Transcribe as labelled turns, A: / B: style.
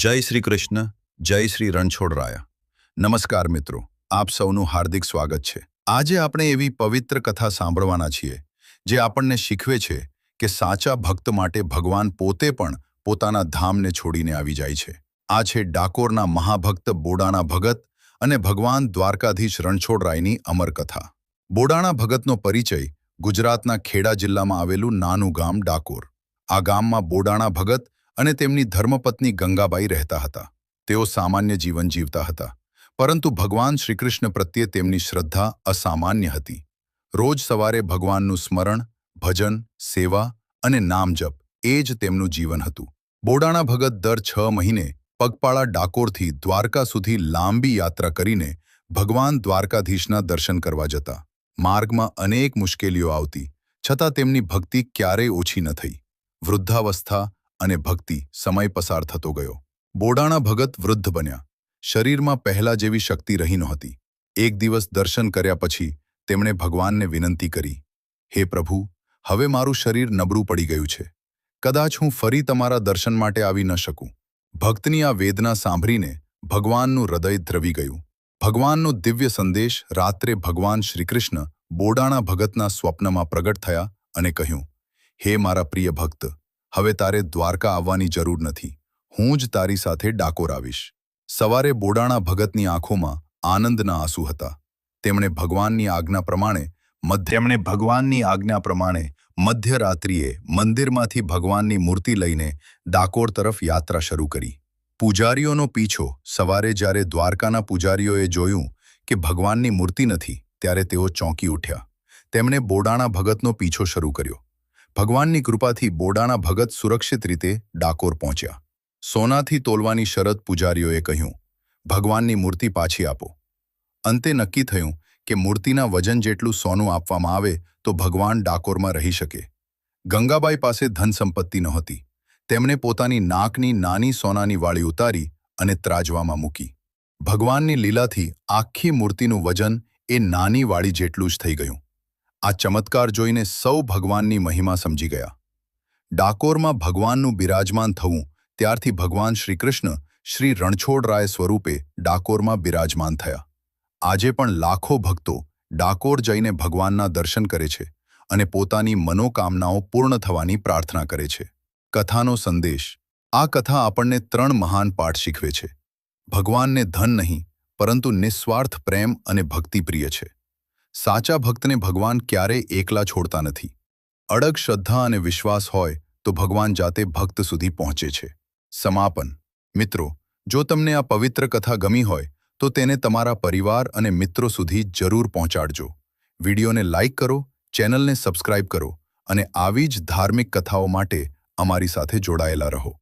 A: જય શ્રી કૃષ્ણ, જય શ્રી રણછોડરાયા. નમસ્કાર મિત્રો, આપ સૌનું હાર્દિક સ્વાગત છે. આજે આપણે એવી પવિત્ર કથા સાંભળવાના છીએ જે આપણને શીખવે છે કે સાચા ભક્ત માટે ભગવાન પોતે પણ પોતાના ધામને છોડીને આવી જાય છે. આ છે ડાકોરના મહાભક્ત બોડાણા ભગત અને ભગવાન દ્વારકાધીશ રણછોડરાયની અમર કથા. બોડાણા ભગતનો પરિચય ગુજરાતના ખેડા જિલ્લામાં આવેલું નાનું ગામ ડાકોર. આ ગામમાં બોડાણા ભગત અને તેમની ધર્મપત્ની ગંગાબાઈ રહેતા હતા. તેઓ સામાન્ય જીવન જીવતા હતા, પરંતુ ભગવાન શ્રીકૃષ્ણ પ્રત્યે તેમની શ્રદ્ધા અસામાન્ય હતી. રોજ સવારે ભગવાનનું સ્મરણ, ભજન, સેવા અને નામજપ એ જ તેમનું જીવન હતું. બોડાણા ભગત દર 6 મહિને પગપાળા ડાકોરથી દ્વારકા સુધી લાંબી યાત્રા કરીને ભગવાન દ્વારકાધીશના દર્શન કરવા જતા. માર્ગમાં અનેક મુશ્કેલીઓ આવતી, છતાં તેમની ભક્તિ ક્યારેય ઓછી ન થઈ. વૃદ્ધાવસ્થા અને ભક્તિ સમય પસાર થતો ગયો. બોડાણા ભગત વૃદ્ધ બન્યા. શરીરમાં પહેલા જેવી શક્તિ રહી નહોતી. એક દિવસ દર્શન કર્યા પછી તેમણે ભગવાનને વિનંતી કરી, હે પ્રભુ, હવે મારું શરીર નબળું પડી ગયું છે. કદાચ હું ફરી તમારા દર્શન માટે આવી ન શકું. ભક્તની આ વેદના સાંભળીને ભગવાનનું હૃદય દ્રવી ગયું. ભગવાનનો દિવ્ય સંદેશ રાત્રે ભગવાન શ્રીકૃષ્ણ બોડાણા ભગતના સ્વપ્નમાં પ્રગટ થયા અને કહ્યું, હે મારા પ્રિય ભક્ત, હવે તારે દ્વારકા આવવાની જરૂર નથી. હું જ તારી સાથે ડાકોર આવીશ. સવારે બોડાણા ભગતની આંખોમાં આનંદના આંસુ હતા. તેમણે ભગવાનની આજ્ઞા પ્રમાણે મધ્યરાત્રિએ મંદિરમાંથી ભગવાનની મૂર્તિ લઈને ડાકોર તરફ યાત્રા શરૂ કરી. પૂજારીઓનો પીછો. સવારે જ્યારે દ્વારકાના પૂજારીઓએ જોયું કે ભગવાનની મૂર્તિ નથી, ત્યારે તેઓ ચોંકી ઉઠ્યા. તેમણે બોડાણા ભગતનો પીછો શરૂ કર્યો. ભગવાનની કૃપાથી બોડાણા ભગત સુરક્ષિત રીતે ડાકોર પહોંચ્યા. સોનાથી તોલવાની શરત પૂજારીઓએ કહ્યું, ભગવાનની મૂર્તિ પાછી આપો. અંતે નક્કી થયું કે મૂર્તિના વજન જેટલું સોનું આપવામાં આવે તો ભગવાન ડાકોરમાં રહી શકે. ગંગાબાઈ પાસે ધન સંપત્તિ નહોતી. તેમણે પોતાની નાકની નાની સોનાની વાળી ઉતારી અને ત્રાજવામાં મૂકી. ભગવાનની લીલાથી આખી મૂર્તિનું વજન એ નાની વાળી જેટલું જ થઈ ગયું. આ ચમત્કાર જોઈને સૌ ભગવાનની મહિમા સમજી ગયા. ડાકોરમાં ભગવાનનું બિરાજમાન થવું ત્યારથી ભગવાન શ્રીકૃષ્ણ શ્રી રણછોડરાય સ્વરૂપે ડાકોરમાં બિરાજમાન થયા. આજે પણ લાખો ભક્તો ડાકોર જઈને ભગવાનના દર્શન કરે છે અને પોતાની મનોકામનાઓ પૂર્ણ થવાની પ્રાર્થના કરે છે. કથાનો સંદેશ. આ કથા આપણને 3 મહાન પાઠ શીખવે છે. ભગવાનને ધન નહીં, પરંતુ નિસ્વાર્થ પ્રેમ અને ભક્તિ પ્રિય છે. સાચા ભક્તને ભગવાન ક્યારેય એકલા છોડતા નથી. અડગ શ્રદ્ધા અને વિશ્વાસ હોય તો ભગવાન જાતે ભક્ત સુધી પહોંચે છે. સમાપન. મિત્રો, જો તમને આ પવિત્ર કથા ગમી હોય તો તેને તમારા પરિવાર અને મિત્રો સુધી જરૂર પહોંચાડજો. વિડીયોને લાઇક કરો, ચેનલને સબસ્ક્રાઇબ કરો અને આવી જ ધાર્મિક કથાઓ માટે અમારી સાથે જોડાયેલા રહો.